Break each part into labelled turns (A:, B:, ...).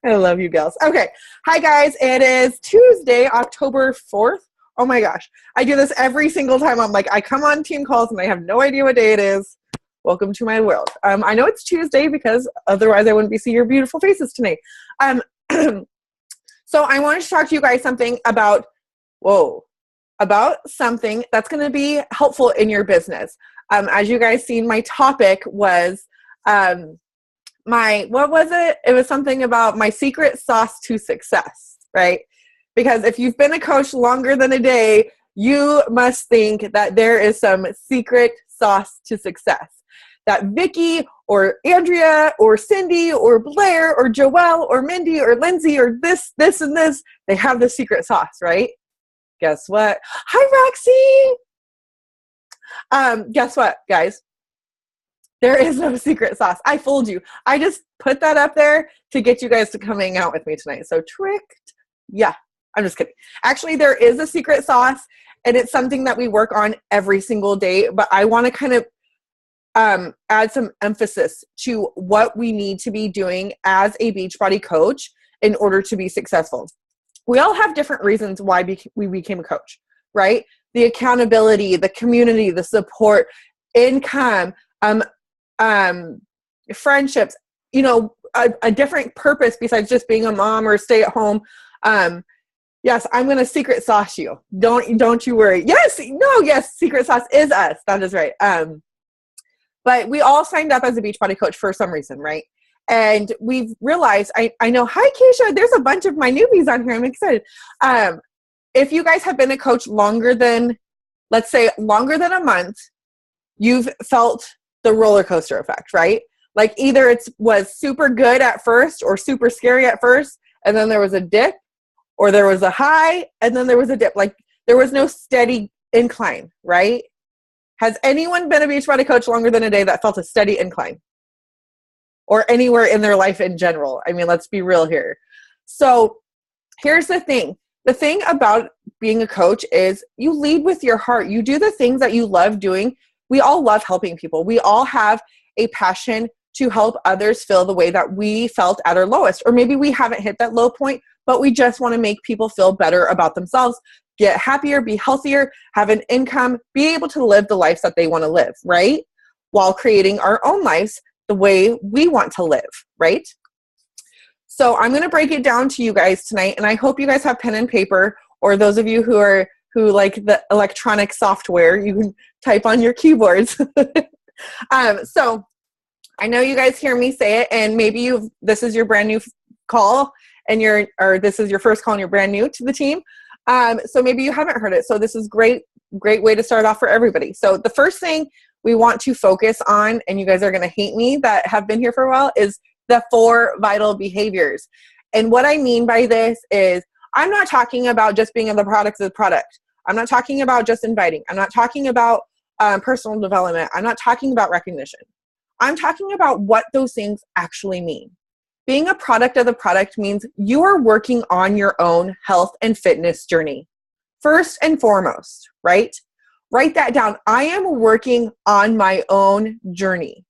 A: I love you gals. Okay. Hi, guys. It is Tuesday, October 4th. Oh my gosh. I do this every single time. I'm like, I come on team calls and I have no idea what day it is. Welcome to my world. I know it's Tuesday because otherwise I wouldn't be seeing your beautiful faces tonight. So I wanted to talk to you guys about something that's going to be helpful in your business. As you guys seen, my topic was, what was it? It was something about my secret sauce to success, right? Because if you've been a coach longer than a day, you must think that there is some secret sauce to success. That Vicki or Andrea or Cindy or Blair or Joelle or Mindy or Lindsay or this, and this, they have the secret sauce, right? Guess what? Hi, Roxy! Guess what, guys? There is no secret sauce. I fooled you. I just put that up there to get you guys to come hang out with me tonight. So tricked. Yeah, I'm just kidding. Actually, there is a secret sauce, and it's something that we work on every single day. But I want to kind of add some emphasis to what we need to be doing as a Beachbody coach in order to be successful. We all have different reasons why we became a coach, right? The accountability, the community, the support, income, friendships, a different purpose besides just being a mom or stay at home. Yes, I'm going to secret sauce you. Don't you worry. Yes, secret sauce is us. That is right. But we all signed up as a Beachbody coach for some reason, right? And we've realized, I know, hi, Keisha, there's a bunch of my newbies on here. I'm excited. If you guys have been a coach longer than a month, you've felt the roller coaster effect, right? Like either it was super good at first or super scary at first, and then there was a dip, or there was a high, and then there was a dip. Like there was no steady incline, right? Has anyone been a Beachbody coach longer than a day that felt a steady incline? Or anywhere in their life in general? I mean, let's be real here. So here's the thing. The thing about being a coach is you lead with your heart. You do the things that you love doing. We all love helping people. We all have a passion to help others feel the way that we felt at our lowest. Or maybe we haven't hit that low point, but we just want to make people feel better about themselves, get happier, be healthier, have an income, be able to live the lives that they want to live, right? While creating our own lives the way we want to live, right? So I'm going to break it down to you guys tonight, and I hope you guys have pen and paper, or those of you who like the electronic software, you can type on your keyboards. So I know you guys hear me say it, and maybe this is your brand new call, or this is your first call and you're brand new to the team. So maybe you haven't heard it. So this is great way to start off for everybody. So the first thing we want to focus on, and you guys are going to hate me that have been here for a while, is the 4 vital behaviors. And what I mean by this is I'm not talking about just being the product of the product. I'm not talking about just inviting. I'm not talking about personal development. I'm not talking about recognition. I'm talking about what those things actually mean. Being a product of the product means you are working on your own health and fitness journey. First and foremost, right? Write that down. I am working on my own journey.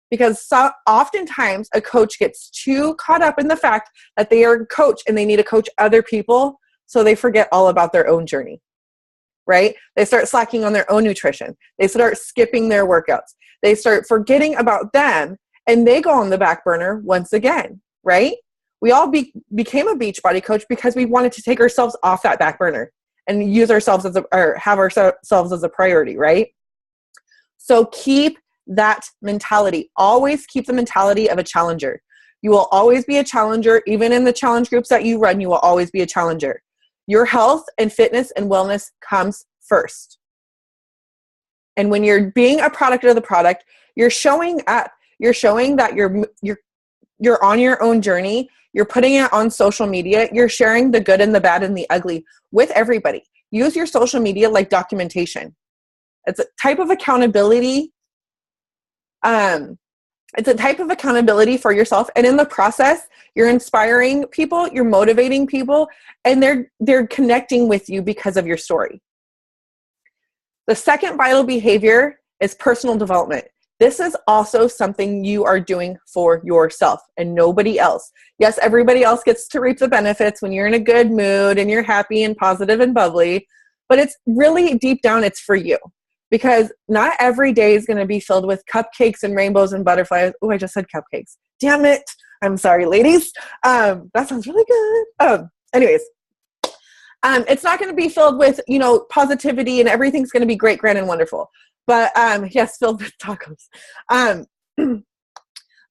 A: Because oftentimes a coach gets too caught up in the fact that they are a coach and they need to coach other people, so they forget all about their own journey, right? They start slacking on their own nutrition. They start skipping their workouts. They start forgetting about them, and they go on the back burner once again, right? We all became a Beachbody coach because we wanted to take ourselves off that back burner and use ourselves have ourselves as a priority, right? So keep that mentality. Always keep the mentality of a challenger. You will always be a challenger. Even in the challenge groups that you run, you will always be a challenger. Your health and fitness and wellness comes first. And when you're being a product of the product, you're showing up. You're showing that you're on your own journey. You're putting it on social media. You're sharing the good and the bad and the ugly with everybody. Use your social media like documentation. It's a type of accountability. It's a type of accountability for yourself. And in the process, you're inspiring people, you're motivating people, and they're connecting with you because of your story. The second vital behavior is personal development. This is also something you are doing for yourself and nobody else. Yes, everybody else gets to reap the benefits when you're in a good mood and you're happy and positive and bubbly, but it's really deep down, it's for you. Because not every day is going to be filled with cupcakes and rainbows and butterflies. Oh, I just said cupcakes. Damn it. I'm sorry, ladies. That sounds really good. Anyways, it's not going to be filled with, positivity and everything's going to be great, grand, and wonderful. But yes, filled with tacos.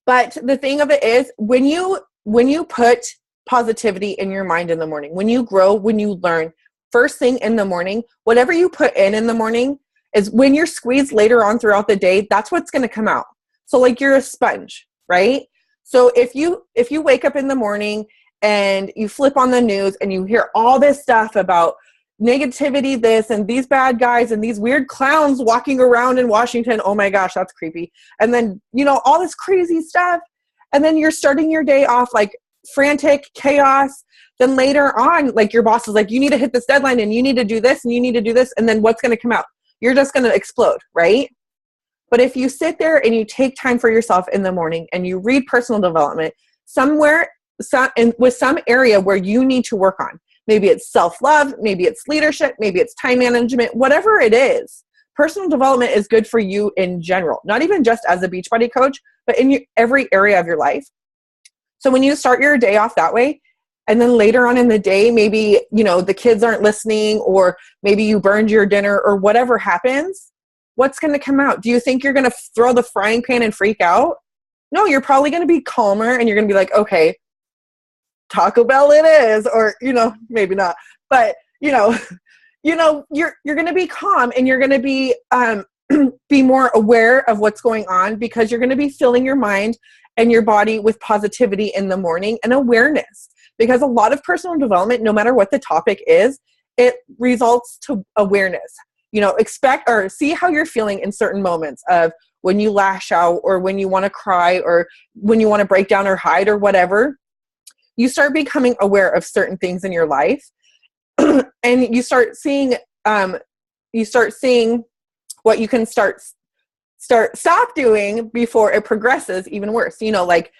A: But the thing of it is, when you put positivity in your mind in the morning, when you grow, when you learn, first thing in the morning, whatever you put in the morning, is when you're squeezed later on throughout the day, that's what's going to come out. So like you're a sponge, right? So if you wake up in the morning and you flip on the news and you hear all this stuff about negativity, this and these bad guys and these weird clowns walking around in Washington, oh my gosh, that's creepy. And then, all this crazy stuff. And then you're starting your day off like frantic chaos. Then later on, like your boss is like, you need to hit this deadline and you need to do this and you need to do this. And then what's going to come out? You're just going to explode, right? But if you sit there and you take time for yourself in the morning and you read personal development with some area where you need to work on, maybe it's self-love, maybe it's leadership, maybe it's time management, whatever it is, personal development is good for you in general, not even just as a Beachbody coach, but in every area of your life. So when you start your day off that way, and then later on in the day, maybe, the kids aren't listening, or maybe you burned your dinner or whatever happens, what's going to come out? Do you think you're going to throw the frying pan and freak out? No, you're probably going to be calmer and you're going to be like, okay, Taco Bell it is, or, maybe not, but, you're going to be calm and you're going to be, be more aware of what's going on, because you're going to be filling your mind and your body with positivity in the morning and awareness. Because a lot of personal development, no matter what the topic is, it results to awareness. Expect or see how you're feeling in certain moments of when you lash out or when you want to cry or when you want to break down or hide or whatever. You start becoming aware of certain things in your life and you start seeing what you can stop doing before it progresses even worse. Like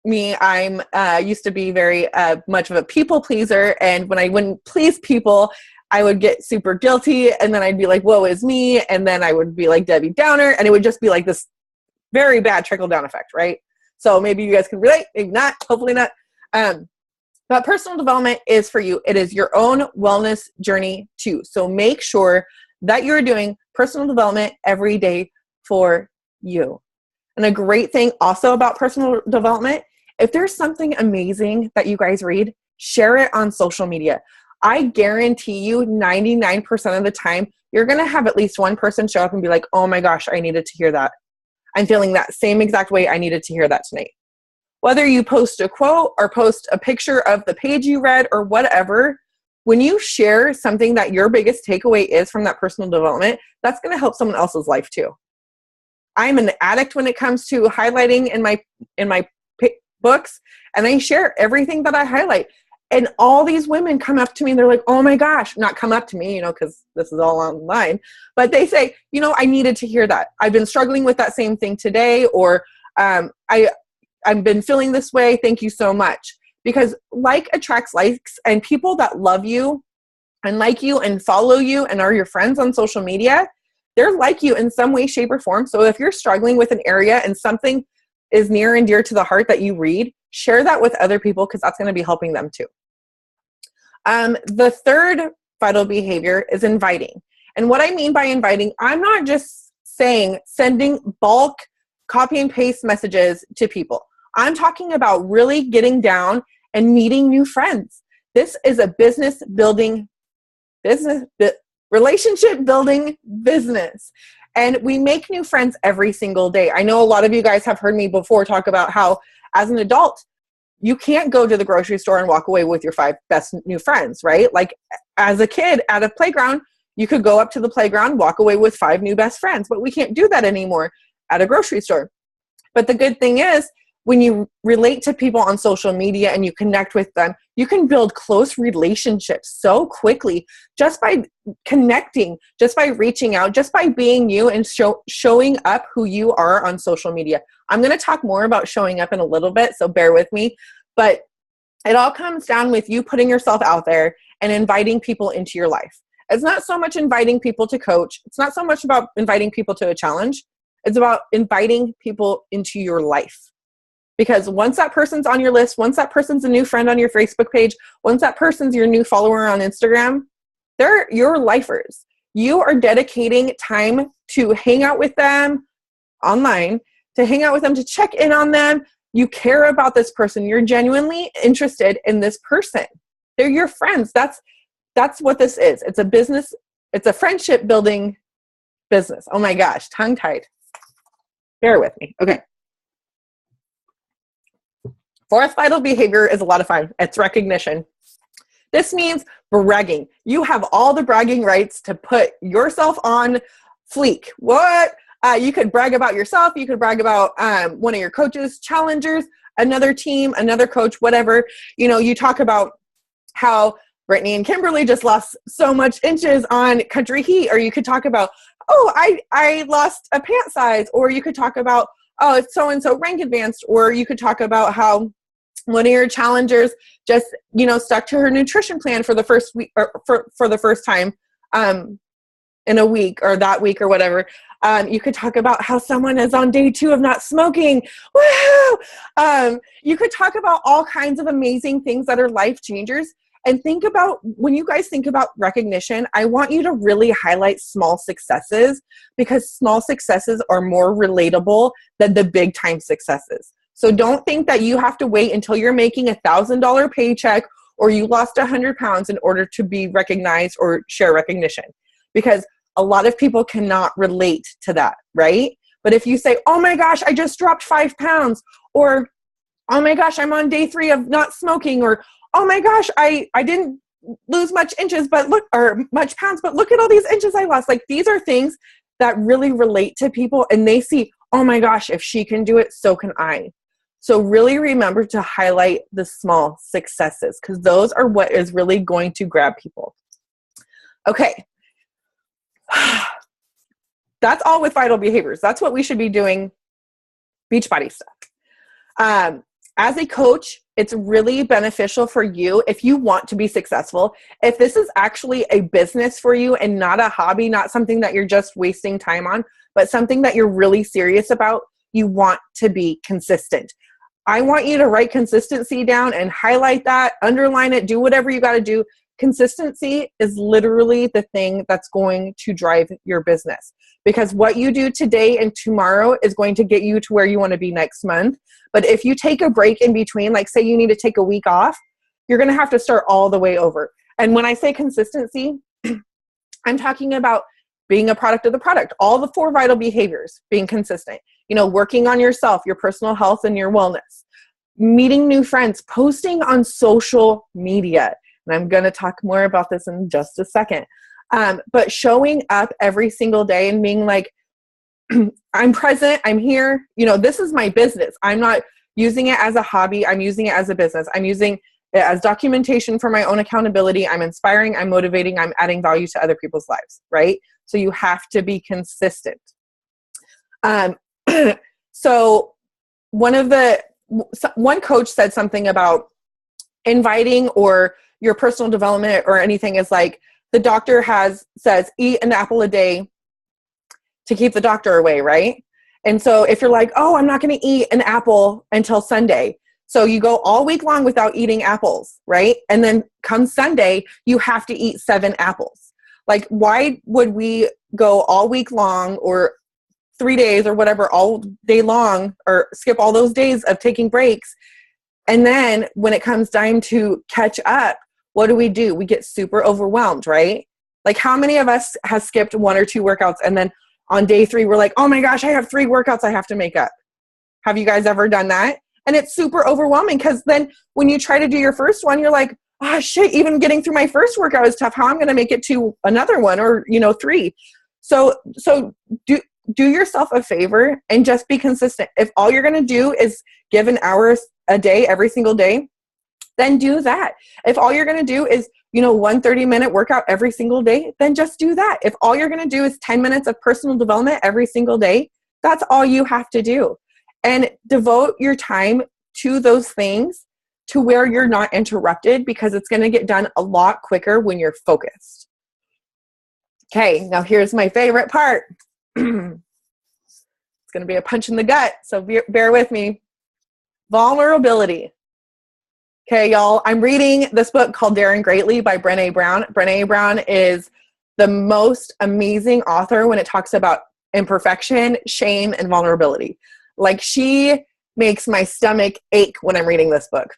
A: me, I'm used to be very much of a people pleaser, and when I wouldn't please people, I would get super guilty, and then I'd be like, woe is me, and then I would be like Debbie Downer, and it would just be like this very bad trickle-down effect, right? So maybe you guys can relate, maybe not, hopefully not. But personal development is for you. It is your own wellness journey too. So make sure that you're doing personal development every day for you. And a great thing also about personal development, if there's something amazing that you guys read, share it on social media. I guarantee you 99% of the time, you're going to have at least one person show up and be like, oh my gosh, I needed to hear that. I'm feeling that same exact way. I needed to hear that tonight. Whether you post a quote or post a picture of the page you read or whatever, when you share something that your biggest takeaway is from that personal development, that's going to help someone else's life too. I'm an addict when it comes to highlighting in my books, and I share everything that I highlight. And all these women come up to me and they're like, oh my gosh, not come up to me, because this is all online, but they say, I needed to hear that. I've been struggling with that same thing today, or I've been feeling this way. Thank you so much. Because like attracts likes, and people that love you and like you and follow you and are your friends on social media, they're like you in some way, shape, or form. So if you're struggling with an area and something is near and dear to the heart that you read, share that with other people, because that's going to be helping them too. The third vital behavior is inviting. And what I mean by inviting, I'm not just saying sending bulk copy and paste messages to people. I'm talking about really getting down and meeting new friends. This is a relationship building business. And we make new friends every single day. I know a lot of you guys have heard me before talk about how as an adult, you can't go to the grocery store and walk away with your 5 best new friends, right? Like as a kid at a playground, you could go up to the playground, walk away with 5 new best friends, but we can't do that anymore at a grocery store. But the good thing is, when you relate to people on social media and you connect with them, you can build close relationships so quickly just by connecting, just by reaching out, just by being you and showing up who you are on social media. I'm going to talk more about showing up in a little bit, so bear with me. But it all comes down with you putting yourself out there and inviting people into your life. It's not so much inviting people to coach. It's not so much about inviting people to a challenge. It's about inviting people into your life. Because once that person's on your list, once that person's a new friend on your Facebook page, once that person's your new follower on Instagram, they're your lifers. You are dedicating time to hang out with them online, to hang out with them, to check in on them. You care about this person. You're genuinely interested in this person. They're your friends. That's what this is. It's a business. It's a friendship building business. Oh my gosh, tongue tied. Bear with me. Okay. Fourth vital behavior is a lot of fun. It's recognition. This means bragging. You have all the bragging rights to put yourself on fleek. What? You could brag about yourself. You could brag about one of your coaches, challengers, another team, another coach, whatever. You know, you talk about how Brittany and Kimberly just lost so much inches on Country Heat, or you could talk about, oh, I lost a pant size, or you could talk about, oh, it's so-and-so rank advanced, or you could talk about how one of your challengers just, you know, stuck to her nutrition plan for the first week, or for the first time in a week or that week or whatever. You could talk about how someone is on day 2 of not smoking. Woo! You could talk about all kinds of amazing things that are life changers. And think about, when you guys think about recognition, I want you to really highlight small successes, because small successes are more relatable than the big time successes. So don't think that you have to wait until you're making $1,000 paycheck or you lost 100 pounds in order to be recognized or share recognition, because a lot of people cannot relate to that, right? But if you say, oh my gosh, I just dropped 5 pounds, or oh my gosh, I'm on day 3 of not smoking, or oh my gosh, I didn't lose much inches, but look, or much pounds, but look at all these inches I lost. Like, these are things that really relate to people, and they see, oh my gosh, if she can do it, so can I. So really remember to highlight the small successes, because those are what is really going to grab people. Okay. That's all with vital behaviors. That's what we should be doing Beachbody stuff. As a coach, it's really beneficial for you if you want to be successful. If this is actually a business for you and not a hobby, not something that you're just wasting time on, but something that you're really serious about, you want to be consistent. I want you to write consistency down and highlight that, underline it, do whatever you got to do. Consistency is literally the thing that's going to drive your business, because what you do today and tomorrow is going to get you to where you want to be next month. But if you take a break in between, like say you need to take a week off, you're going to have to start all the way over. And when I say consistency, I'm talking about being a product of the product, all the 4 vital behaviors, being consistent, you know, working on yourself, your personal health and your wellness, meeting new friends, posting on social media. And I'm going to talk more about this in just a second. But showing up every single day and being like, I'm present, I'm here, you know, this is my business. I'm not using it as a hobby. I'm using it as a business. I'm using it as documentation for my own accountability. I'm inspiring, I'm motivating, I'm adding value to other people's lives, right? So you have to be consistent. So one coach said something about inviting, or your personal development or anything is like, the doctor says eat an apple a day to keep the doctor away, right? And so if you're like, oh, I'm not going to eat an apple until Sunday, so you go all week long without eating apples, right? And then come Sunday, you have to eat 7 apples. Like, why would we go all week long or 3 days or whatever, all day long, or skip all those days of taking breaks? And then when it comes time to catch up, what do? We get super overwhelmed, right? Like, how many of us have skipped 1 or 2 workouts, and then on day 3, we're like, oh my gosh, I have 3 workouts I have to make up. Have you guys ever done that? And it's super overwhelming, because then when you try to do your first one, you're like, oh shit, even getting through my first workout is tough. How I'm going to make it to another one, or, 3. So do yourself a favor and just be consistent. If all you're going to do is give an hour a day, every single day, then do that. If all you're going to do is, 1 30-minute workout every single day, then just do that. If all you're going to do is 10 minutes of personal development every single day, that's all you have to do. And devote your time to those things to where you're not interrupted, because it's going to get done a lot quicker when you're focused. Okay, now here's my favorite part. It's going to be a punch in the gut, so bear with me. Vulnerability. Okay, y'all, I'm reading this book called Daring Greatly by Brené Brown. Brené Brown is the most amazing author when it talks about imperfection, shame, and vulnerability. Like, she makes my stomach ache when I'm reading this book.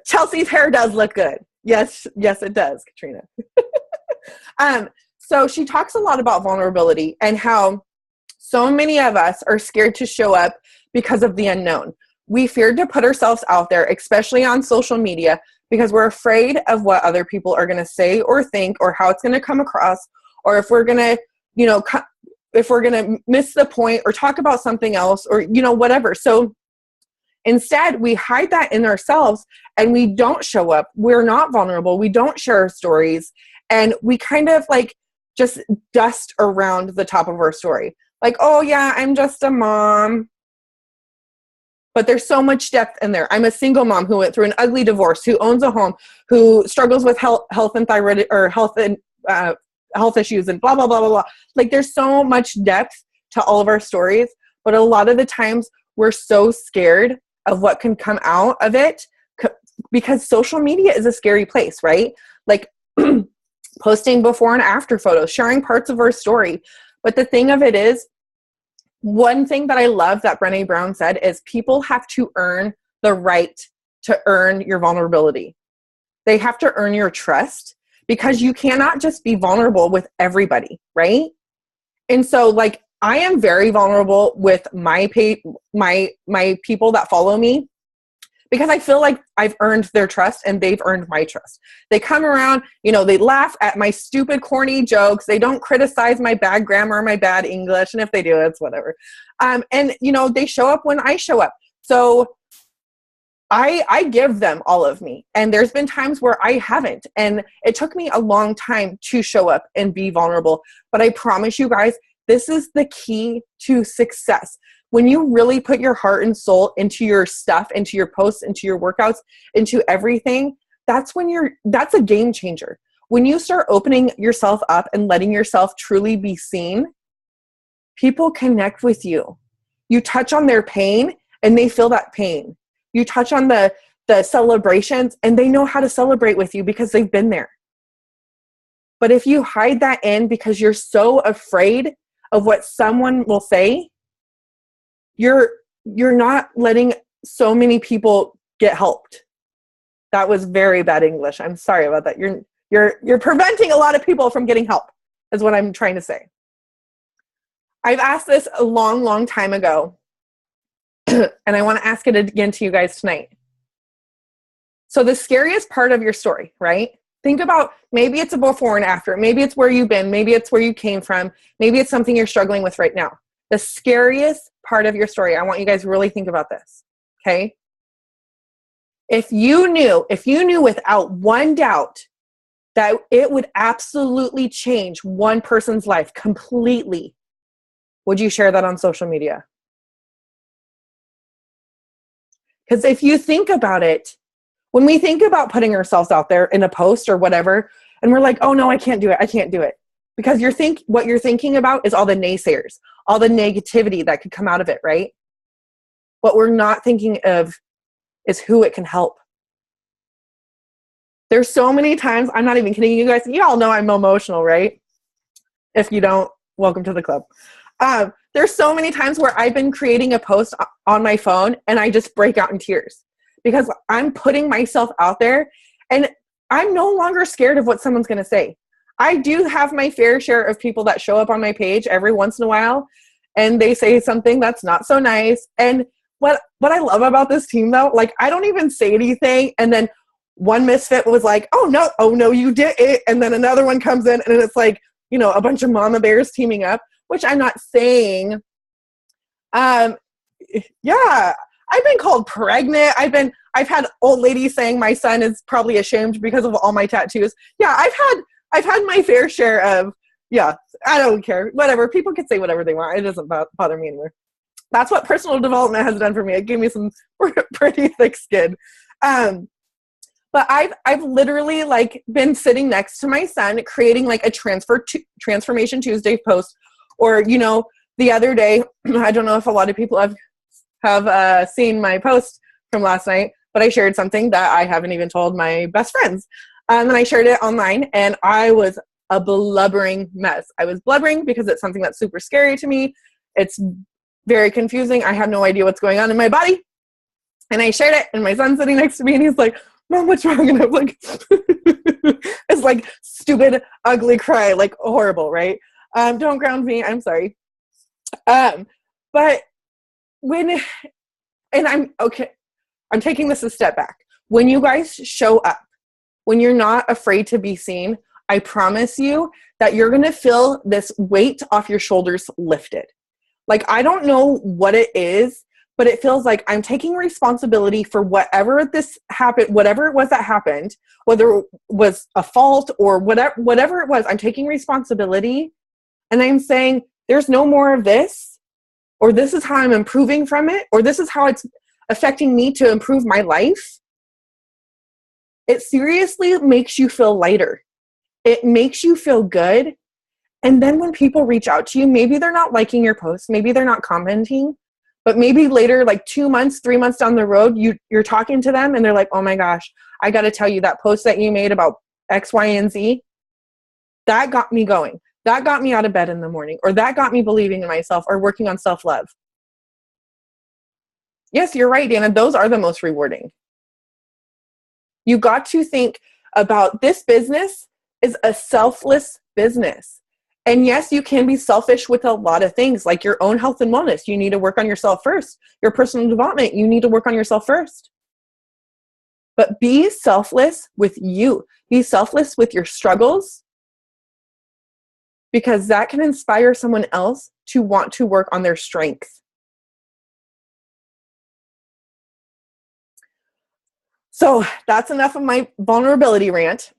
A: Chelsea's hair does look good. Yes, it does, Katrina. So she talks a lot about vulnerability and how so many of us are scared to show up because of the unknown. We fear to put ourselves out there, especially on social media, because we're afraid of what other people are going to say or think, or how it's going to come across, or if we're going to, if we're going to miss the point or talk about something else, or, whatever. So instead, we hide that in ourselves and we don't show up. We're not vulnerable. We don't share our stories. And we kind of just dust around the top of our story. Like, oh yeah, I'm just a mom. But there's so much depth in there. I'm a single mom who went through an ugly divorce, who owns a home, who struggles with health and thyroid, or health issues, and blah, blah, blah, blah, blah. Like, there's so much depth to all of our stories. But a lot of the times we're so scared of what can come out of it, because social media is a scary place, right? Like, posting before and after photos, sharing parts of our story. But the thing of it is, one thing that I love that Brené Brown said is people have to earn the right to earn your vulnerability. They have to earn your trust, because you cannot just be vulnerable with everybody, right? And so, I am very vulnerable with my people that follow me, because I feel like I've earned their trust and they've earned my trust. They come around, they laugh at my stupid, corny jokes. They don't criticize my bad grammar or my bad English. And if they do, it's whatever. And they show up when I show up. So I give them all of me. And there's been times where I haven't. And it took me a long time to show up and be vulnerable. But I promise you guys, this is the key to success. When you really put your heart and soul into your stuff, into your posts, into your workouts, into everything, that's a game changer. When you start opening yourself up and letting yourself truly be seen, people connect with you. You touch on their pain and they feel that pain. You touch on the celebrations and they know how to celebrate with you because they've been there. But if you hide that in because you're so afraid of what someone will say, you're not letting so many people get helped. That was very bad English. I'm sorry about that. You're preventing a lot of people from getting help, is what I'm trying to say. I've asked this a long, long time ago, and I want to ask it again to you guys tonight. So the scariest part of your story, right? Think about, maybe it's a before and after. Maybe it's where you've been. Maybe it's where you came from. Maybe it's something you're struggling with right now. The scariest part of your story, I want you guys to really think about this, okay? If you knew without one doubt that it would absolutely change one person's life completely, would you share that on social media? Because if you think about it, when we think about putting ourselves out there in a post or whatever, and we're like, oh no, I can't do it. Because what you're thinking about is all the naysayers, all the negativity that could come out of it, right? What we're not thinking of is who it can help. There's so many times, I'm not even kidding you guys, you all know I'm emotional, right? If you don't, welcome to the club. There's so many times where I've been creating a post on my phone and I just break out in tears because I'm putting myself out there and I'm no longer scared of what someone's going to say. I do have my fair share of people that show up on my page every once in a while and they say something that's not so nice. And what I love about this team though, I don't even say anything. And then one misfit was like, oh no, you did it. And then another one comes in and it's like, you know, a bunch of mama bears teaming up, which I'm not saying. Yeah, I've been called pregnant. I've had old ladies saying my son is probably ashamed because of all my tattoos. Yeah, I've had my fair share of, yeah, I don't care. Whatever. People can say whatever they want. It doesn't bother me anymore. That's what personal development has done for me. It gave me some pretty thick skin. But I've literally like been sitting next to my son creating like a Transformation Tuesday post, or, you know, the other day, I don't know if a lot of people have seen my post from last night, but I shared something that I haven't even told my best friends. And I shared it online, and I was a blubbering mess. I was blubbering because it's something that's super scary to me. It's very confusing. I have no idea what's going on in my body. And I shared it, and my son's sitting next to me, and he's like, Mom, what's wrong? And I'm like, it's like stupid, ugly cry, like horrible, right? Don't ground me. I'm sorry. But I'm taking this a step back. When you guys show up, when you're not afraid to be seen, I promise you that you're going to feel this weight off your shoulders lifted. Like, I don't know what it is, but it feels like I'm taking responsibility for whatever this happened, whatever it was that happened, whether it was a fault or whatever it was, I'm taking responsibility, and I'm saying, there's no more of this, or this is how I'm improving from it, or this is how it's affecting me to improve my life. It seriously makes you feel lighter. It makes you feel good. And then when people reach out to you, maybe they're not liking your posts, maybe they're not commenting, but maybe later, like 2 months, 3 months down the road, you're talking to them and they're like, oh my gosh, I got to tell you, that post that you made about X, Y, and Z, that got me going. That got me out of bed in the morning, or that got me believing in myself or working on self-love. Yes, you're right, Dana. Those are the most rewarding. You got to think about, this business is a selfless business. And yes, you can be selfish with a lot of things, like your own health and wellness. You need to work on yourself first. Your personal development, you need to work on yourself first. But be selfless with you. Be selfless with your struggles, because that can inspire someone else to want to work on their strengths. So that's enough of my vulnerability rant.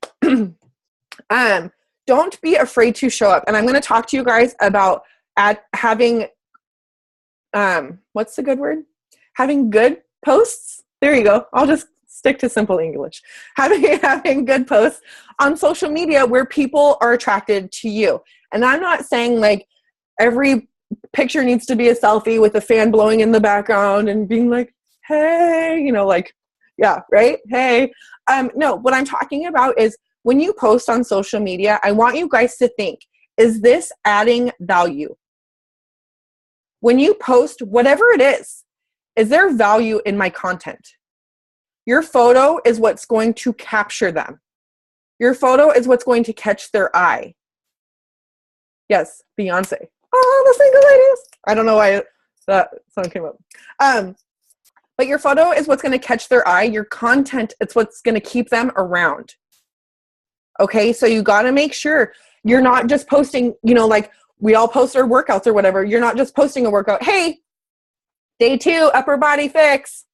A: Don't be afraid to show up. And I'm going to talk to you guys about having, what's the good word? Having good posts. There you go. I'll just stick to simple English. Having good posts on social media where people are attracted to you. And I'm not saying like every picture needs to be a selfie with a fan blowing in the background and being like, hey, you know, like, yeah, right? Hey. No, what I'm talking about is, when you post on social media, I want you guys to think, is this adding value? When you post, whatever it is there value in my content? Your photo is what's going to capture them. Your photo is what's going to catch their eye. Yes, Beyonce. Oh, the single ladies. I don't know why that song came up. But your photo is what's going to catch their eye. Your content, it's what's going to keep them around. Okay, so you got to make sure you're not just posting, you know, like we all post our workouts or whatever. You're not just posting a workout. Hey, day 2, upper body fix.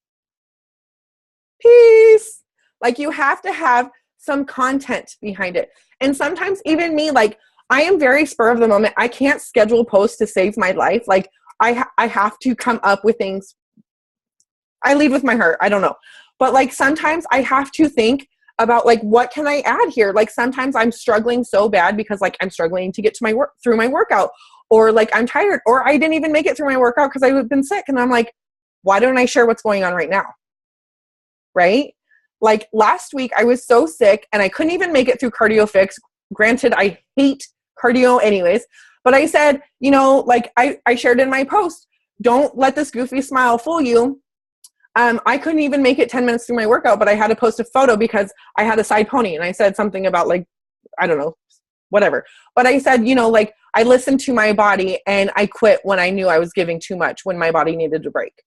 A: Peace. Like, you have to have some content behind it. And sometimes even me, like, I am very spur of the moment. I can't schedule posts to save my life. Like, I have to come up with things. I lead with my heart. I don't know. But like, sometimes I have to think about like, what can I add here? Like, sometimes I'm struggling so bad because like I'm struggling to get to my work through my workout, or like I'm tired, or I didn't even make it through my workout because I've been sick. And I'm like, why don't I share what's going on right now? Right? Like last week I was so sick and I couldn't even make it through Cardio Fix. Granted, I hate cardio anyways, but I said, you know, like I shared in my post, don't let this goofy smile fool you. I couldn't even make it 10 minutes through my workout, but I had to post a photo because I had a side pony, and I said something about like, I don't know, whatever. But I said, you know, like I listened to my body and I quit when I knew I was giving too much, when my body needed a break.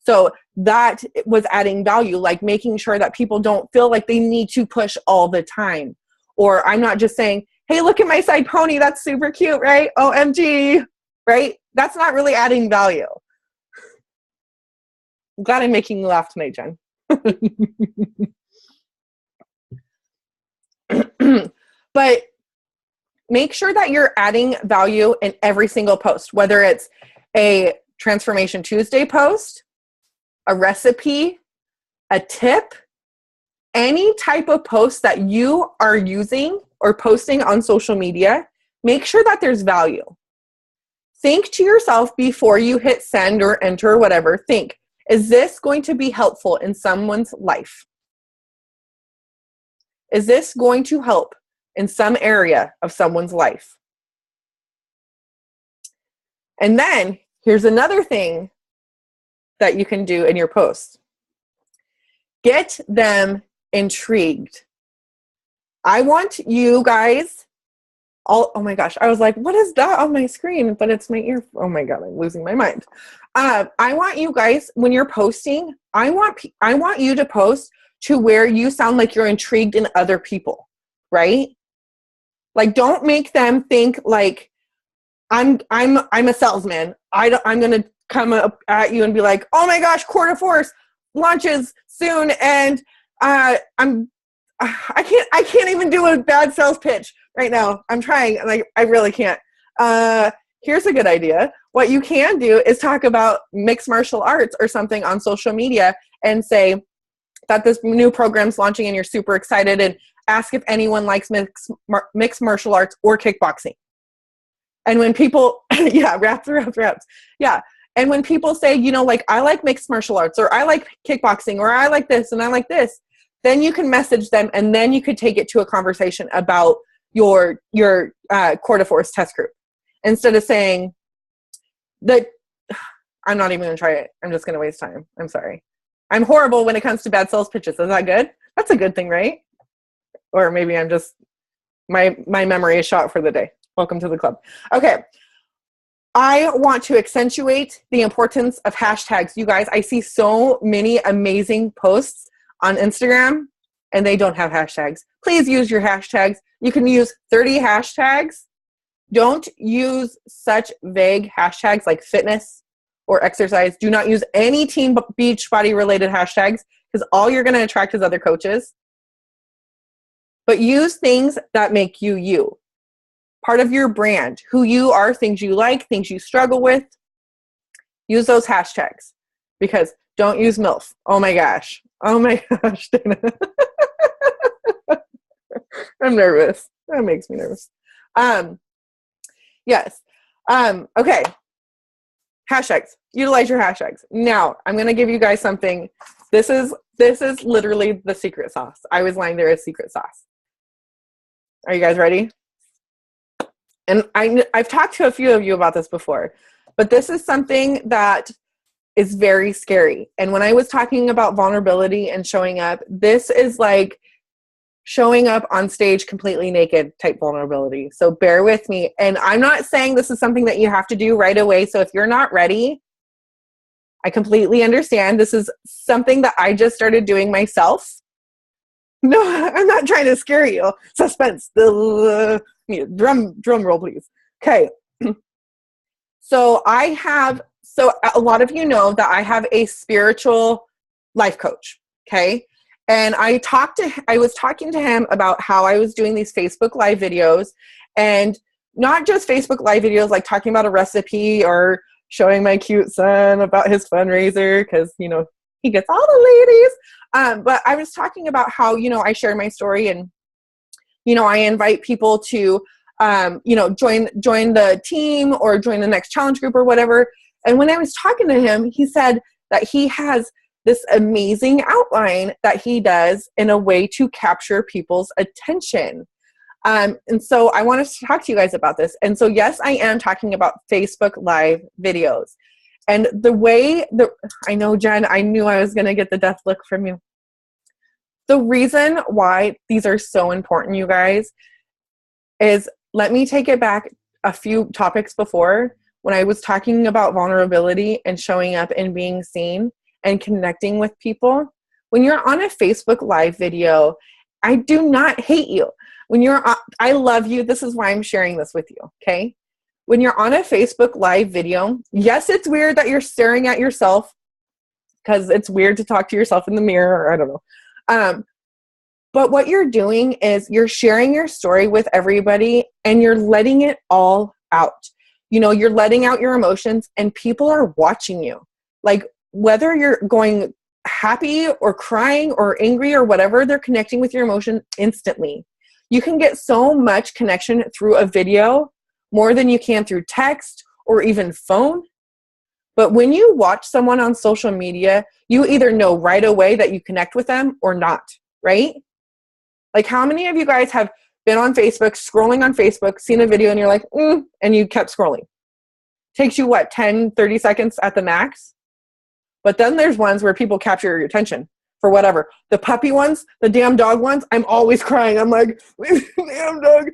A: So that was adding value, like making sure that people don't feel like they need to push all the time. Or I'm not just saying, hey, look at my side pony. That's super cute, right? OMG, right? That's not really adding value. I'm glad I'm making you laugh tonight, Jen. But make sure that you're adding value in every single post, whether it's a Transformation Tuesday post, a recipe, a tip, any type of post that you are using or posting on social media, make sure that there's value. Think to yourself before you hit send or enter or whatever. Think, is this going to be helpful in someone's life? Is this going to help in some area of someone's life? And then here's another thing that you can do in your posts. Get them intrigued. I want you guys all, oh my gosh, I was like, what is that on my screen? But it's my ear. Oh my God, I'm losing my mind. I want you guys, when you're posting, I want you to post to where you sound like you're intrigued in other people, right? Like, don't make them think like I'm a salesman. I'm gonna come up at you and be like, oh my gosh, Quarter Force launches soon, and I can't even do a bad sales pitch right now. I'm trying, like I really can't. Here's a good idea. What you can do is talk about mixed martial arts or something on social media and say that this new program's launching and you're super excited, and ask if anyone likes mixed martial arts or kickboxing. And when people, yeah, reps. Yeah. And when people say, you know, like, I like mixed martial arts, or I like kickboxing, or I like this and I like this, then you can message them, and then you could take it to a conversation about your Core to Force test group. Instead of saying that, I'm not even going to try it. I'm just going to waste time. I'm sorry. I'm horrible when it comes to bad sales pitches. Is that good? That's a good thing, right? Or maybe I'm just, my memory is shot for the day. Welcome to the club. Okay. I want to accentuate the importance of hashtags. You guys, I see so many amazing posts on Instagram and they don't have hashtags. Please use your hashtags. You can use 30 hashtags. Don't use such vague hashtags like fitness or exercise. Do not use any Team Beachbody related hashtags, because all you're going to attract is other coaches. But use things that make you you. Part of your brand, who you are, things you like, things you struggle with. Use those hashtags, because don't use MILF. Oh my gosh. Oh my gosh, Dana. I'm nervous. That makes me nervous. Yes. Okay. Hashtags. Utilize your hashtags. Now, I'm going to give you guys something. This is literally the secret sauce. I was lying, there is secret sauce. Are you guys ready? And I've talked to a few of you about this before, but this is something that is very scary. And when I was talking about vulnerability and showing up, this is like showing up on stage completely naked type vulnerability. So bear with me. And I'm not saying this is something that you have to do right away. So if you're not ready, I completely understand. This is something that I just started doing myself. No, I'm not trying to scare you. Suspense. Drum roll, please. Okay. So a lot of you know that I have a spiritual life coach. Okay. And I was talking to him about how I was doing these Facebook Live videos, and not just Facebook Live videos, like talking about a recipe or showing my cute son about his fundraiser, because, you know, he gets all the ladies. But I was talking about how, you know, I share my story, and, you know, I invite people to, you know, join the team or join the next challenge group or whatever. And when I was talking to him, he said that he has this amazing outline that he does in a way to capture people's attention. And so I wanted to talk to you guys about this. And so, yes, I am talking about Facebook Live videos. And I know, Jen, I knew I was going to get the death look from you. The reason why these are so important, you guys, is, let me take it back a few topics before, when I was talking about vulnerability and showing up and being seen and connecting with people. When you're on a Facebook Live video, I do not hate you. When you're on, I love you. This is why I'm sharing this with you. Okay. When you're on a Facebook live video, yes, it's weird that you're staring at yourself because it's weird to talk to yourself in the mirror, or I don't know. But what you're doing is you're sharing your story with everybody and you're letting it all out. You know, you're letting out your emotions and people are watching you. Like whether you're going happy or crying or angry or whatever, they're connecting with your emotion instantly. You can get so much connection through a video more than you can through text or even phone. But when you watch someone on social media, you either know right away that you connect with them or not, right? Like how many of you guys have been on Facebook, scrolling on Facebook, seen a video and you're like, and you kept scrolling? Takes you what, 10, 30 seconds at the max? But then there's ones where people capture your attention for whatever. The puppy ones, the damn dog ones, I'm always crying. I'm like, damn dog,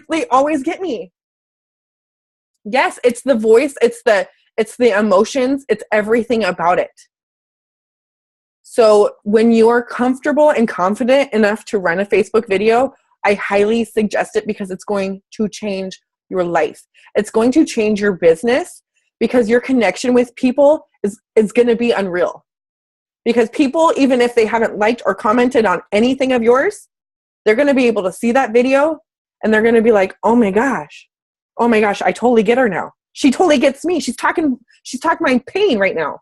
A: they always get me. Yes, it's the voice, it's the emotions, it's everything about it. So when you are comfortable and confident enough to run a Facebook video, I highly suggest it because it's going to change your life. It's going to change your business because your connection with people is going to be unreal. Because people, even if they haven't liked or commented on anything of yours, they're going to be able to see that video and they're going to be like, oh my gosh, I totally get her now. She totally gets me. She's talking my pain right now.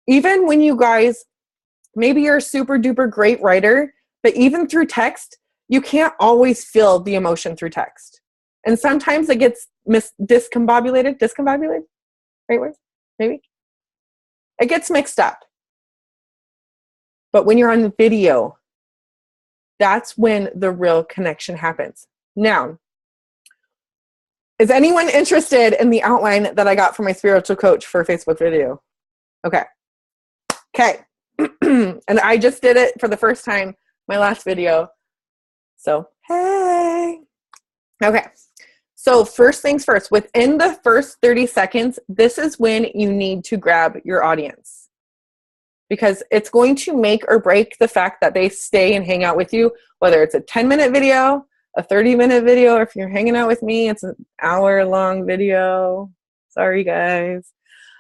A: Even when you guys, maybe you're a super duper great writer, but even through text, you can't always feel the emotion through text. And sometimes it gets discombobulated, right word? Maybe? It gets mixed up. But when you're on the video, that's when the real connection happens. Now, is anyone interested in the outline that I got from my spiritual coach for Facebook video? Okay. And I just did it for the first time, my last video. So, hey. Okay. So first things first, within the first 30 seconds, this is when you need to grab your audience. Because it's going to make or break the fact that they stay and hang out with you, whether it's a 10-minute video, a 30-minute video, or if you're hanging out with me, it's an hour-long video. Sorry, guys.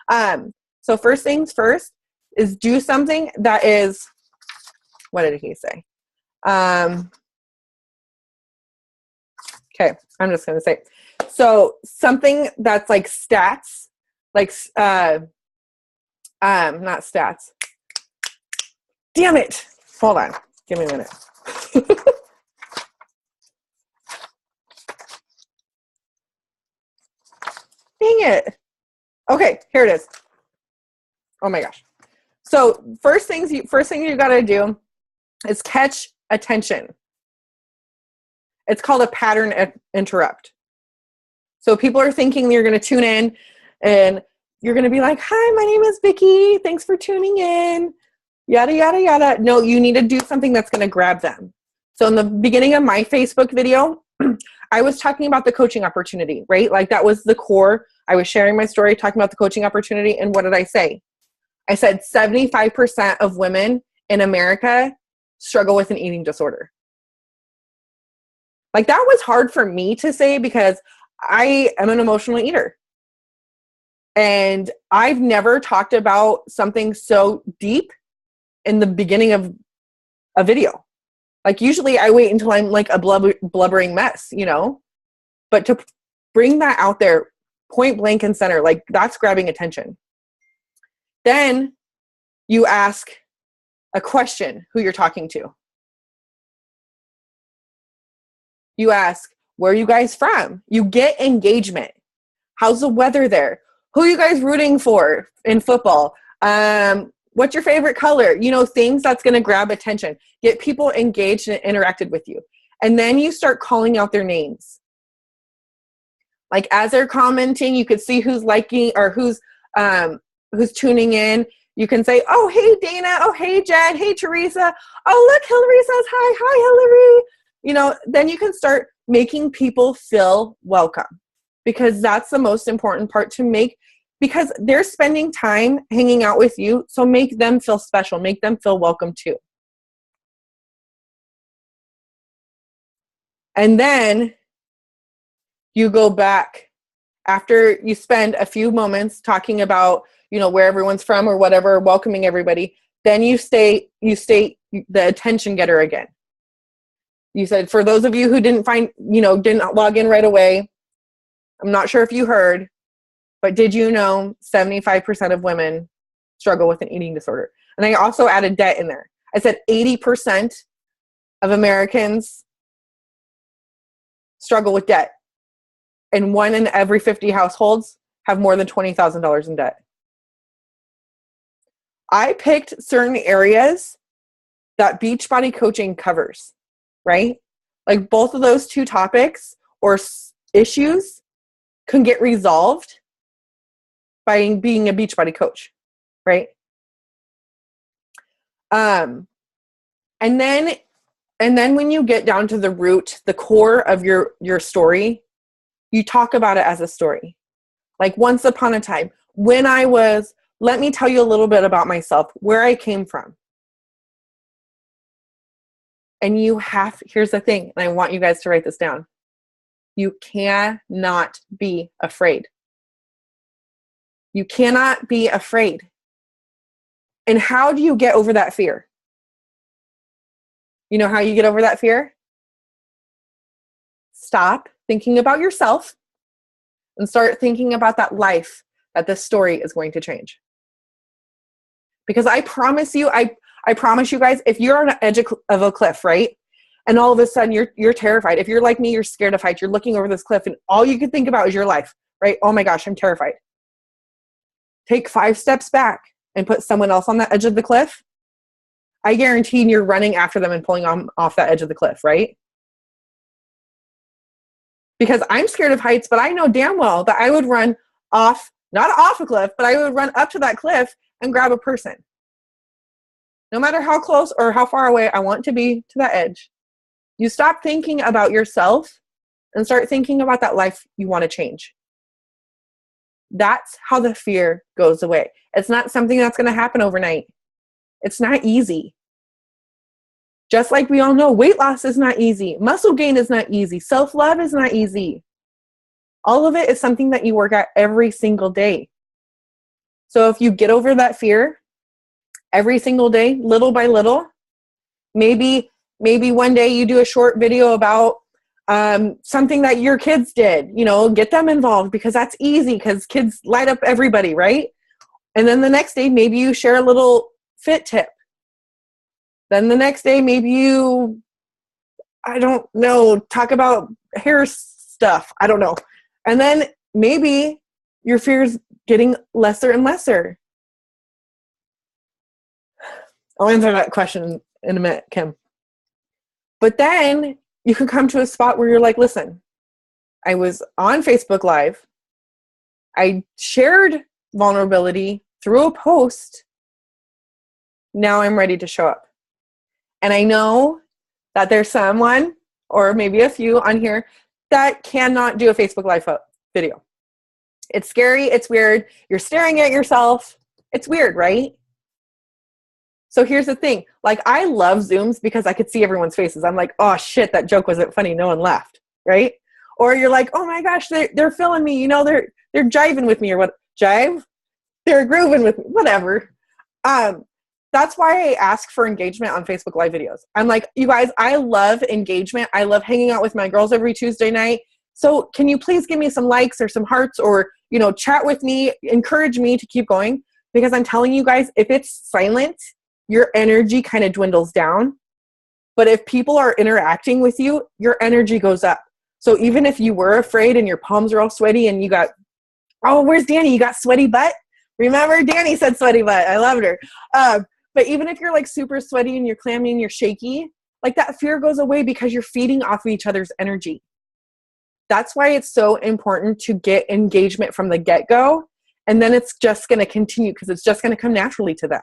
A: So first things first is do something that is, what did he say? Okay, I'm just going to say. So something that's like stats, like, not stats. Damn it. Hold on. Give me a minute. Dang it. Okay, here it is. Oh my gosh. So first thing you got to do is catch attention. It's called a pattern interrupt. So people are thinking you're going to tune in and you're going to be like, hi, my name is Vicki. Thanks for tuning in. Yada, yada, yada. No, you need to do something that's going to grab them. So in the beginning of my Facebook video, I was talking about the coaching opportunity, right? Like that was the core. I was sharing my story, talking about the coaching opportunity. And what did I say? I said 75% of women in America struggle with an eating disorder. Like that was hard for me to say because I am an emotional eater. And I've never talked about something so deep in the beginning of a video. Like usually I wait until I'm like a blubbering mess, you know? But to bring that out there point blank and center, like that's grabbing attention. Then you ask a question who you're talking to. You ask, where are you guys from? You get engagement. How's the weather there? Who are you guys rooting for in football? What's your favorite color? You know, things that's going to grab attention. Get people engaged and interacted with you. And then you start calling out their names. Like as they're commenting, you could see who's liking or who's tuning in. You can say, oh, hey, Dana. Oh, hey, Jen. Hey, Teresa. Oh, look, Hillary says hi. Hi, Hillary. You know, then you can start making people feel welcome because that's the most important part to make because they're spending time hanging out with you. So make them feel special. Make them feel welcome too. And then you go back after you spend a few moments talking about, where everyone's from or whatever, welcoming everybody. Then you state the attention getter again. You said, for those of you who didn't log in right away, I'm not sure if you heard, but did you know 75% of women struggle with an eating disorder? And I also added debt in there. I said 80% of Americans struggle with debt. And 1 in every 50 households have more than $20,000 in debt. I picked certain areas that Beachbody coaching covers, right? Like both of those two topics or issues can get resolved by being a Beachbody coach, right? And then when you get down to the root, the core of your story, you talk about it as a story. Like once upon a time, let me tell you a little bit about myself, where I came from. And here's the thing, and I want you guys to write this down. You cannot be afraid. You cannot be afraid. And how do you get over that fear? You know how you get over that fear? Stop thinking about yourself and start thinking about that life that this story is going to change. Because I promise you guys, if you're on the edge of a cliff, right? And all of a sudden you're terrified. If you're like me, you're scared of heights. You're looking over this cliff and all you can think about is your life, right? Oh my gosh, I'm terrified. Take 5 steps back and put someone else on the edge of the cliff. I guarantee you're running after them and pulling them off that edge of the cliff, right? Because I'm scared of heights, but I know damn well that I would run not off a cliff, but I would run up to that cliff and grab a person. No matter how close or how far away I want to be to that edge. You stop thinking about yourself and start thinking about that life you want to change. That's how the fear goes away. It's not something that's going to happen overnight. It's not easy. Just like we all know, weight loss is not easy. Muscle gain is not easy. Self-love is not easy. All of it is something that you work at every single day. So if you get over that fear every single day, little by little, maybe one day you do a short video about something that your kids did, get them involved because that's easy because kids light up everybody, right? And then the next day, maybe you share a little fit tip. Then the next day, maybe you, talk about hair stuff. I don't know. And then maybe your fear's getting lesser and lesser. I'll answer that question in a minute, Kim. But then you can come to a spot where you're like, listen, I was on Facebook Live. I shared vulnerability through a post. Now I'm ready to show up. And I know that there's someone or maybe a few on here that cannot do a Facebook Live video. It's scary. It's weird. You're staring at yourself. It's weird, right? So here's the thing. Like, I love Zooms because I could see everyone's faces. I'm like, oh shit, that joke wasn't funny. No one laughed, right? Or you're like, oh my gosh, they're feeling me. They're jiving with me or what? Jive? They're grooving with me. Whatever. That's why I ask for engagement on Facebook Live videos. I'm like, you guys, I love engagement. I love hanging out with my girls every Tuesday night. So can you please give me some likes or some hearts or, chat with me, encourage me to keep going? Because I'm telling you guys, if it's silent, your energy kind of dwindles down. But if people are interacting with you, your energy goes up. So even if you were afraid and your palms are all sweaty and you got, oh, where's Danny? You got sweaty butt? Remember, Danny said sweaty butt. I loved her. But even if you're like super sweaty and you're clammy and you're shaky, like that fear goes away because you're feeding off of each other's energy. That's why it's so important to get engagement from the get-go. And then it's just going to continue because it's just going to come naturally to them.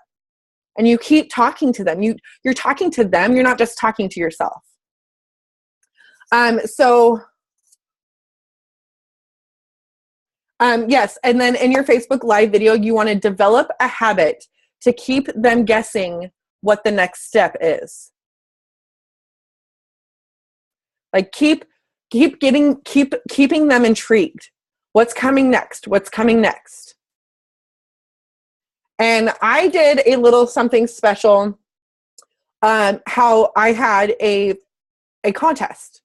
A: And you keep talking to them. You're talking to them. You're not just talking to yourself. Yes. And then in your Facebook Live video, you want to develop a habit to keep them guessing what the next step is. Like keeping them intrigued. What's coming next? What's coming next? And I did a little something special. How I had a contest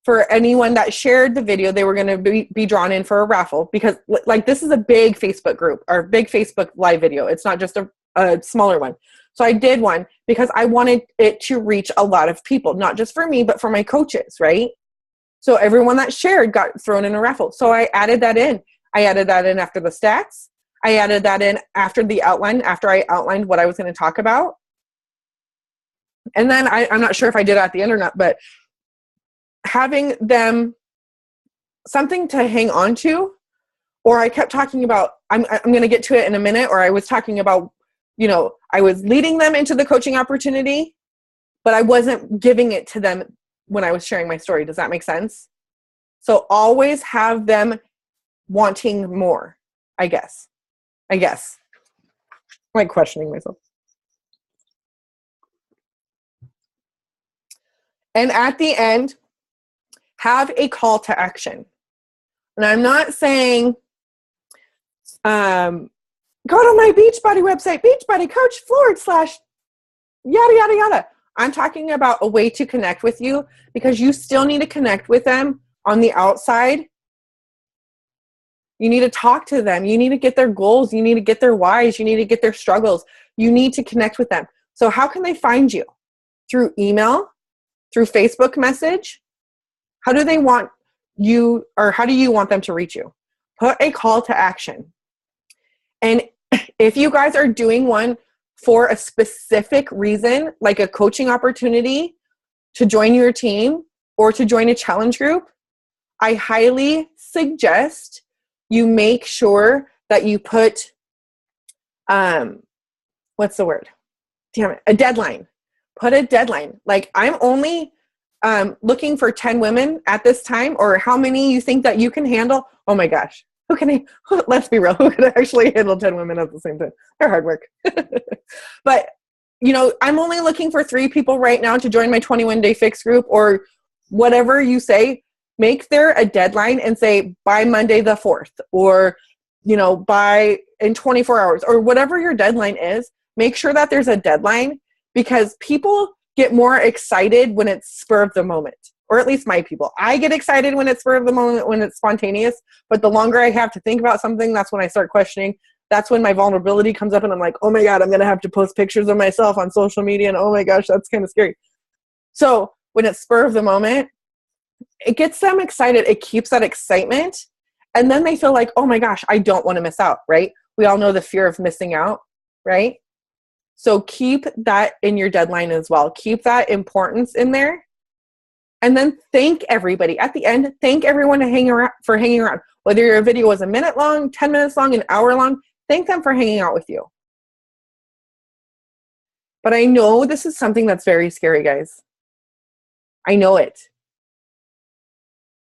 A: for anyone that shared the video. They were going to be drawn in for a raffle, because like this is a big Facebook group or big Facebook live video. It's not just a smaller one. So I did one because I wanted it to reach a lot of people, not just for me, but for my coaches, right? So everyone that shared got thrown in a raffle. So I added that in. I added that in after the stats. I added that in after the outline, after I outlined what I was going to talk about. And then I'm not sure if I did it at the end or not, but having them something to hang on to, or I kept talking about, I'm going to get to it in a minute, or I was talking about, you know, I was leading them into the coaching opportunity, but I wasn't giving it to them when I was sharing my story. Does that make sense? So always have them wanting more, I guess. I'm like questioning myself. And at the end, have a call to action. And I'm not saying, go to my Beachbody website, Beachbody Coach / yada, yada, yada. I'm talking about a way to connect with you, because you still need to connect with them on the outside. You need to talk to them. You need to get their goals. You need to get their whys. You need to get their struggles. You need to connect with them. So how can they find you? Through email? Through Facebook message? How do they want you, or how do you want them to reach you? Put a call to action. And if you guys are doing one for a specific reason, like a coaching opportunity to join your team or to join a challenge group, I highly suggest you make sure that you put, what's the word? Damn it, a deadline. Put a deadline. Like, I'm only looking for 10 women at this time, or how many you think that you can handle. Oh my gosh. Let's be real. Who can actually handle 10 women at the same time? They're hard work. But, you know, I'm only looking for 3 people right now to join my 21-day fix group, or whatever you say. Make there a deadline and say by Monday the 4th, or, you know, by in 24 hours, or whatever your deadline is. Make sure that there's a deadline, because people get more excited when it's spur of the moment, or at least my people. I get excited when it's spur of the moment, when it's spontaneous, but the longer I have to think about something, that's when I start questioning. That's when my vulnerability comes up, and I'm like, oh my God, I'm going to have to post pictures of myself on social media, and oh my gosh, that's kind of scary. So when it's spur of the moment, it gets them excited. It keeps that excitement. And then they feel like, oh my gosh, I don't want to miss out, right? We all know the fear of missing out, right? So keep that in your deadline as well. Keep that importance in there. And then thank everybody. At the end, thank everyone for hanging around. Whether your video was a minute long, 10 minutes long, an hour long, thank them for hanging out with you. But I know this is something that's very scary, guys. I know it.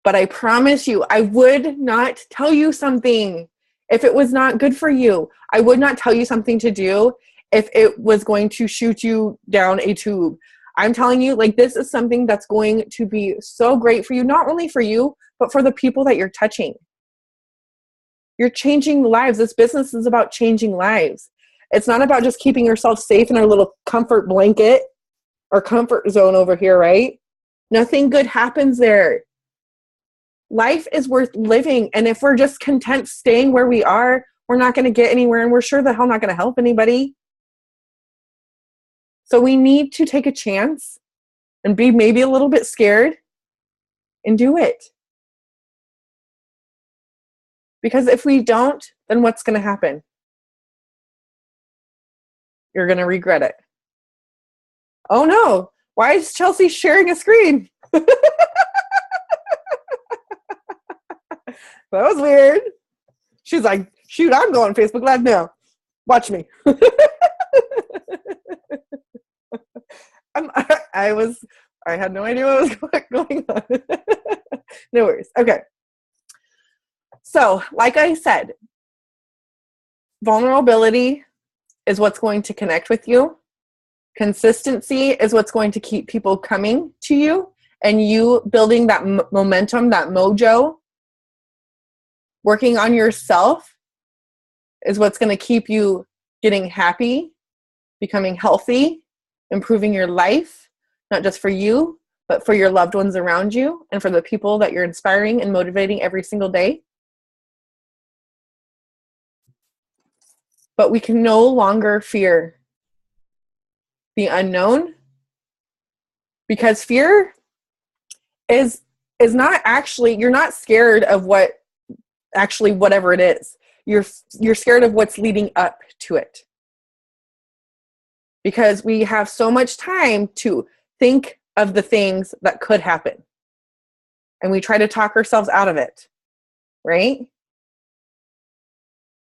A: But I promise you, I would not tell you something if it was not good for you. I would not tell you something to do if it was going to shoot you down a tube. I'm telling you, like, this is something that's going to be so great for you, not only for you, but for the people that you're touching. You're changing lives. This business is about changing lives. It's not about just keeping yourself safe in our little comfort blanket or comfort zone over here, right? Nothing good happens there. Life is worth living. And if we're just content staying where we are, we're not going to get anywhere, and we're sure the hell not going to help anybody. So we need to take a chance and be maybe a little bit scared and do it. Because if we don't, then what's going to happen? You're going to regret it. Oh no, why is Chelsea sharing a screen? That was weird. She's like, shoot, I'm going Facebook Live now. Watch me. I had no idea what was going on. No worries. Okay. So, like I said, vulnerability is what's going to connect with you. Consistency is what's going to keep people coming to you and you building that momentum, that mojo, working on yourself is what's going to keep you getting happy, becoming healthy, improving your life, not just for you, but for your loved ones around you and for the people that you're inspiring and motivating every single day. But we can no longer fear the unknown, because fear is not actually, you're not scared of what actually whatever it is. You're scared of what's leading up to it. Because we have so much time to think of the things that could happen. And we try to talk ourselves out of it, right?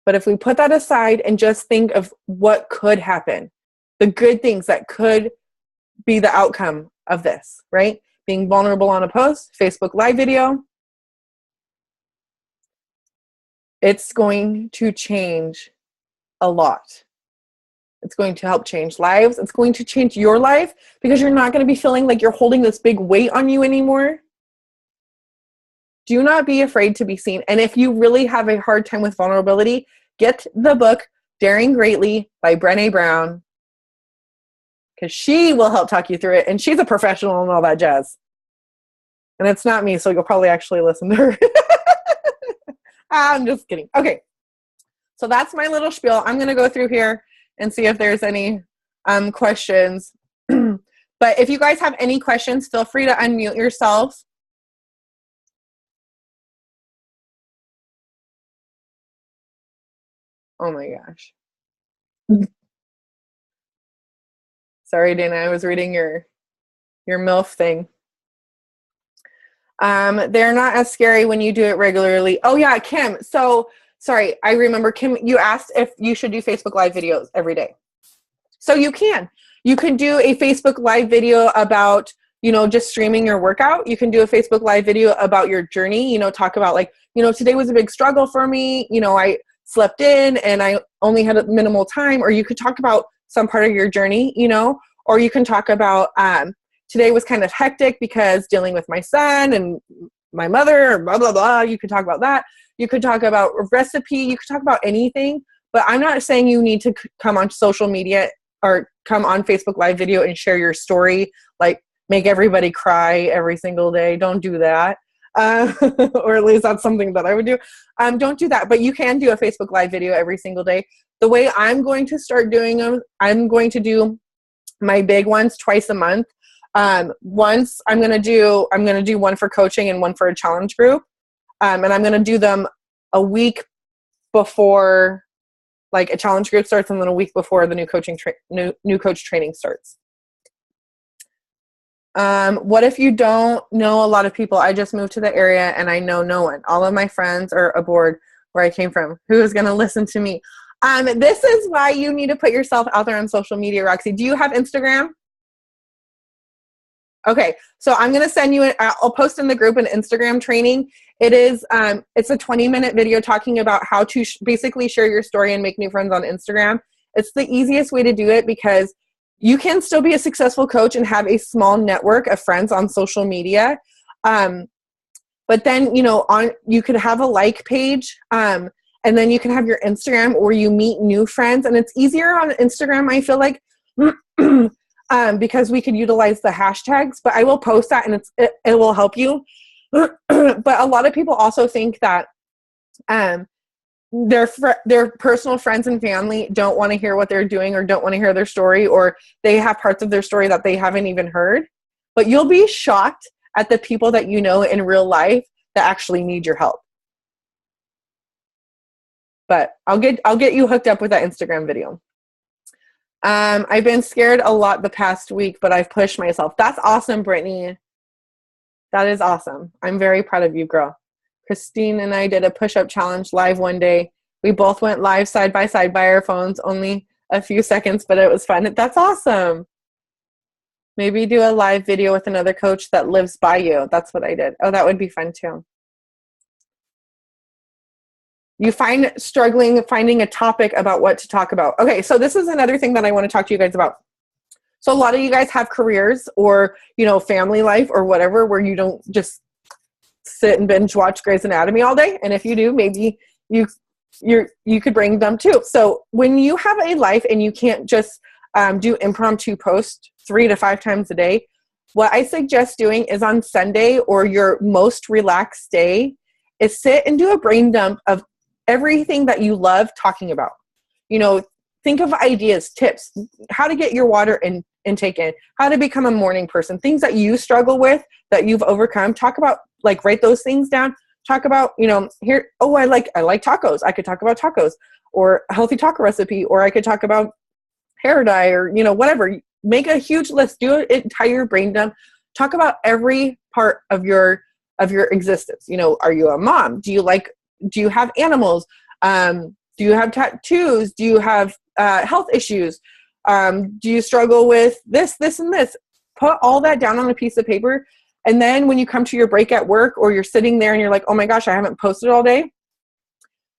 A: But if we put that aside and just think of what could happen, the good things that could be the outcome of this, right? Being vulnerable on a post, Facebook Live video, it's going to change a lot. It's going to help change lives. It's going to change your life because you're not going to be feeling like you're holding this big weight on you anymore. Do not be afraid to be seen. And if you really have a hard time with vulnerability, get the book Daring Greatly by Brené Brown, because she will help talk you through it. And she's a professional and all that jazz. And it's not me, so you'll probably actually listen to her. I'm just kidding. Okay. So that's my little spiel. I'm going to go through here and see if there's any questions. But if you guys have any questions, feel free to unmute yourself. Oh my gosh. Sorry, Dana, I was reading your MILF thing. They're not as scary when you do it regularly. Oh yeah, Kim. So sorry, I remember, Kim, you asked if you should do Facebook Live videos every day. So you can. You can do a Facebook Live video about, just streaming your workout. You can do a Facebook Live video about your journey, talk about like, today was a big struggle for me. I slept in and I only had a minimal time. Or you could talk about some part of your journey, or you can talk about, today was kind of hectic because dealing with my son and my mother, blah, blah, blah. You could talk about that. You could talk about a recipe. You could talk about anything. But I'm not saying you need to come on social media or come on Facebook Live video and share your story, like make everybody cry every single day. Don't do that. Or at least that's something that I would do. Don't do that. But you can do a Facebook Live video every single day. The way I'm going to start doing them, I'm going to do my big ones twice a month. Once I'm going to do one for coaching and one for a challenge group. And I'm going to do them a week before like a challenge group starts, and then a week before the new coach training starts. What if you don't know a lot of people? I just moved to the area and I know no one. All of my friends are aboard where I came from. Who is going to listen to me? This is why you need to put yourself out there on social media, Roxy. Do you have Instagram? Okay, so I'm going to send you, I'll post in the group an Instagram training. It's a 20-minute video talking about how to basically share your story and make new friends on Instagram. It's the easiest way to do it because you can still be a successful coach and have a small network of friends on social media. But then, you could have a like page, and then you can have your Instagram where you meet new friends. And it's easier on Instagram, I feel like, because we could utilize the hashtags, but I will post that and it will help you. But a lot of people also think that their personal friends and family don't want to hear what they're doing or don't want to hear their story, or they have parts of their story that they haven't even heard. But you'll be shocked at the people that you know in real life that actually need your help. But I'll get you hooked up with that Instagram video. I've been scared a lot the past week, but I've pushed myself. That's awesome, Brittany. That is awesome. I'm very proud of you, girl. Christine and I did a push-up challenge live one day. We both went live side by side by our phones, only a few seconds, but it was fun. That's awesome. Maybe do a live video with another coach that lives by you. That's what I did. Oh, that would be fun too. You find struggling finding a topic about what to talk about. Okay, so this is another thing that I want to talk to you guys about. So a lot of you guys have careers or, you know, family life or whatever, where you don't just sit and binge watch Grey's Anatomy all day. And if you do, maybe you could bring them too. So when you have a life and you can't just do impromptu posts 3 to 5 times a day, what I suggest doing is on Sunday or your most relaxed day is sit and do a brain dump of everything that you love talking about. You know, think of ideas, tips, how to get your water intake in, how to become a morning person, things that you struggle with that you've overcome. Talk about, like, write those things down. Talk about, you know, here, oh, I like tacos. I could talk about tacos, or a healthy taco recipe, or I could talk about hair dye, or, you know, whatever. Make a huge list. Do an entire brain dump. Talk about every part of your existence. You know, are you a mom? Do you have animals? Do you have tattoos? Do you have health issues? Do you struggle with this, and this? Put all that down on a piece of paper. And then when you come to your break at work, or you're sitting there and you're like, oh my gosh, I haven't posted all day.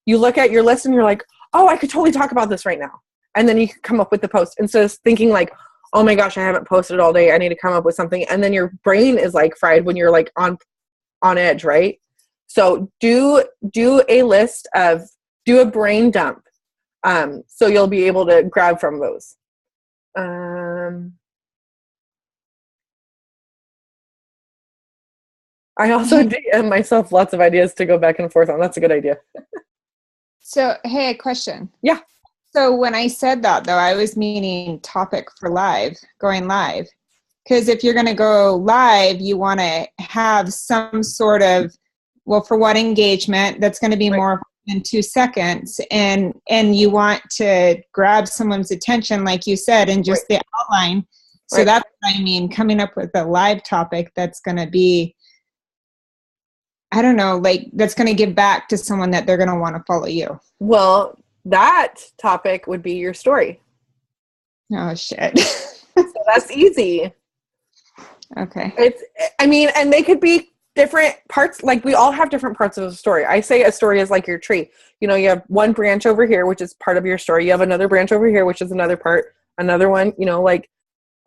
A: You look at your list and you're like, oh, I could totally talk about this right now. And then you can come up with the post instead of thinking like, oh my gosh, I haven't posted all day. I need to come up with something. And then your brain is like fried when you're like on edge, right? So do a list of, do a brain dump. So you'll be able to grab from those. I also DM myself lots of ideas to go back and forth on. That's a good idea.
B: So, hey, a question.
A: Yeah.
B: So when I said that, though, I was meaning topic for live, going live. Because if you're going to go live, you want to have some sort of, well, for what engagement, that's going to be more than 2 seconds. And you want to grab someone's attention, like you said, and just the outline. So that's what I mean, coming up with a live topic that's going to be, I don't know, like that's going to give back to someone that they're going to want to follow you.
A: Well, that topic would be your story.
B: Oh, shit.
A: So that's easy.
B: Okay.
A: And they could be different parts. Like, we all have different parts of a story. I say a story is like your tree. You know, you have one branch over here, which is part of your story. You have another branch over here, which is another part. Another one, you know, like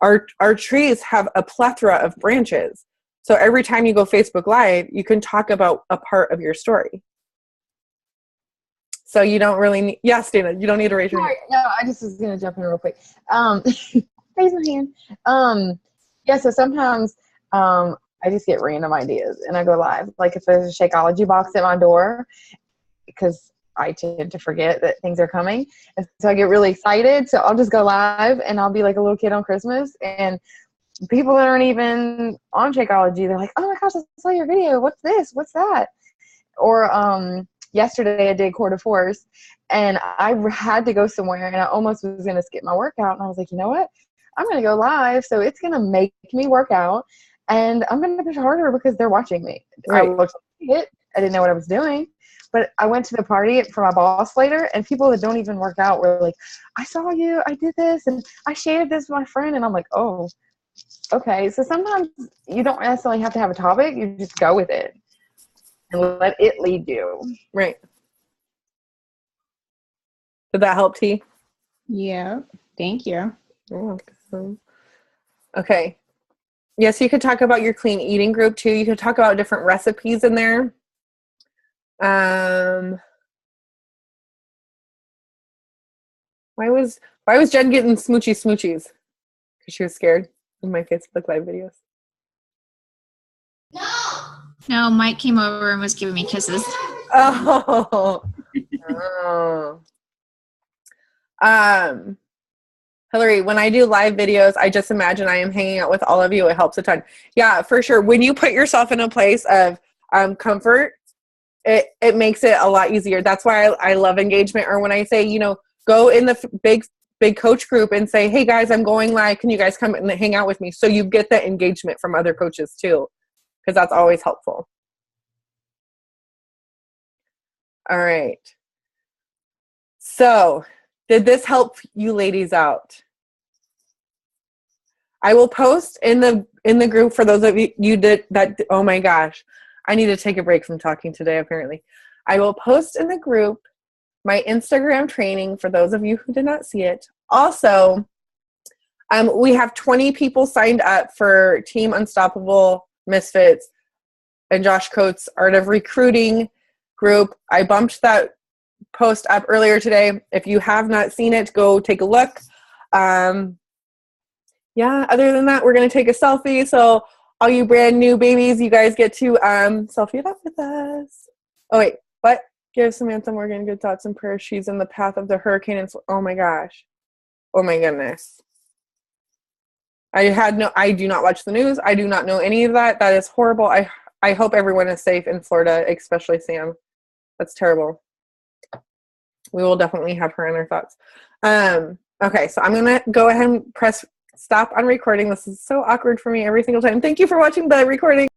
A: our trees have a plethora of branches. So every time you go Facebook Live, you can talk about a part of your story. So you don't really need, yes, Dana, you don't need to raise your hand.
C: No, I just was going to jump in real quick. Raise my hand. Yeah, so sometimes I just get random ideas and I go live. Like if there's a Shakeology box at my door, because I tend to forget that things are coming. And so I get really excited. So I'll just go live and I'll be like a little kid on Christmas. And people that aren't even on Shakeology, they're like, oh my gosh, I saw your video. What's this? What's that? Or yesterday I did quarter fours and I had to go somewhere and I almost was going to skip my workout. And I was like, you know what? I'm going to go live. So it's going to make me work out and I'm going to push harder because they're watching me.
A: Right.
C: I looked like it. I didn't know what I was doing. But I went to the party for my boss later, and people that don't even work out were like, I saw you, I did this, and I shared this with my friend. And I'm like, oh, okay. So sometimes you don't necessarily have to have a topic. You just go with it and let it lead you.
A: Right. Did that help, T?
B: Yeah. Thank you.
A: Oh, okay. Yes, you could talk about your clean eating group too. You could talk about different recipes in there. Why was Jen getting smoochies? Because she was scared in my Facebook Live videos.
D: No, Mike came over and was giving me kisses.
A: Oh. Hillary, when I do live videos, I just imagine I am hanging out with all of you. It helps a ton. Yeah, for sure. When you put yourself in a place of comfort, it makes it a lot easier. That's why I love engagement. Or when I say, you know, go in the big coach group and say, hey guys, I'm going live. Can you guys come and hang out with me? So you get that engagement from other coaches too, because that's always helpful. All right. So did this help you ladies out? I will post in the group for those of you that, oh my gosh, I need to take a break from talking today, apparently. I will post in the group my Instagram training for those of you who did not see it. Also, We have 20 people signed up for Team Unstoppable Misfits and Josh Coates' Art of Recruiting group. I bumped that post up earlier today. If you have not seen it, go take a look. Yeah, other than that, we're going to take a selfie. So all you brand new babies, you guys get to selfie it up with us. Oh, wait, what? Give Samantha Morgan good thoughts and prayers. She's in the path of the hurricane. And oh, my gosh. Oh, my goodness. I do not watch the news. I do not know any of that. That is horrible. I hope everyone is safe in Florida, especially Sam. That's terrible. We will definitely have her in our thoughts. Okay, so I'm going to go ahead and press stop on recording. This is so awkward for me every single time. Thank you for watching the recording.